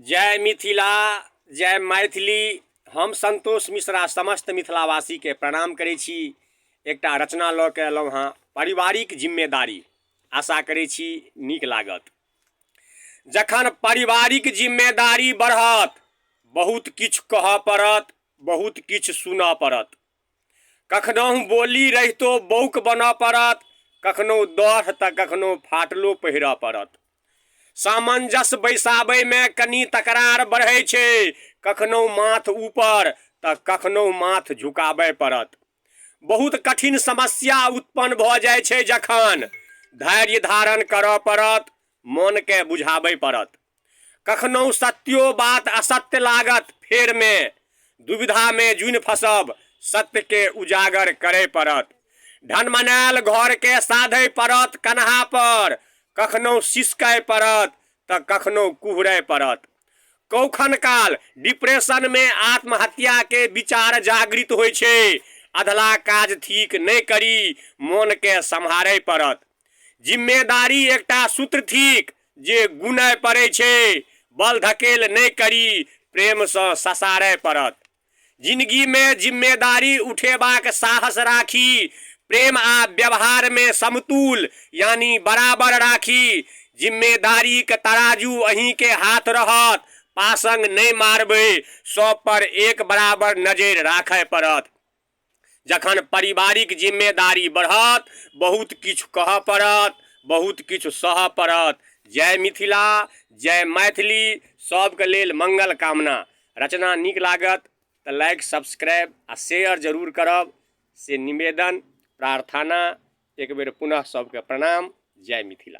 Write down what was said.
जय मिथिला, जय मैथिली। हम संतोष मिश्रा समस्त मिथिलावासी के प्रणाम करै छी। एकटा रचना लऽ के अयलहुँ हँ, पारिवारिक जिम्मेदारी। आशा करै छी नीक लागत। जखन पारिवारिक जिम्मेदारी बढ़त, बहुत किछु कहऽ पड़त, बहुत किछु सुनऽ पड़त। कखनहु बोली रहितो बौक बनऽ पड़त, कखनो दढ़ तऽ कखनो फाटलो पहिरऽ पड़त। सामंजस्य बैसाबैमे कनि तकरार बढ़ै छै, कखनो माथ ऊपर तऽ कखनो माथ झुकाबय पड़त। बहुत कठिन समस्या उत्पन्न भऽ जाइ छै जखन धैर्य धारण करऽ पड़त, मोनके बुझाबय पड़त। कखनो सत्यो बात असत्य लागत, फेरमे दुविधामे जुनि फँसब, सत्यके उजागर करय पड़त। ढनमनायल घरके साधय पड़त कन्हा पर, कखनो सिसकय पड़त तऽ कखनो कुहरय पड़त। कखन काल डिप्रेशनमे आत्महत्याके विचार जागृत होइ छै। अधला काज ठीक नहि करी, मोनके सम्हारय पड़त। जिम्मेदारी एकटा सूत्र थिक जे गुनय पड़ै छै, बल धकेल नहि करी, प्रेमसँ ससारय पड़त। जिंदगीमे जिम्मेदारी उठेबाक साहस राखी, प्रेम आ व्यवहारमे समतुल यानी बराबर राखी। जिम्मेदारीके तराजू अहींके हाथ रहत, पासंग नहि मारबै, सब पर एक बराबर नजरि राखय पड़त। जखन पारिवारिक जिम्मेदारी बढ़त, बहुत किछु कहऽ पड़त, बहुत किछु सहऽ पड़त। जय मिथिला, जय मैथिली। सबके लेल मंगल कामना। रचना नीक लागत तऽ लाइक, सब्सक्राइब आ शेयर जरूर करब, से निवेदन प्रार्थना। एक बेर पुनः सबके प्रणाम। जय मिथिला।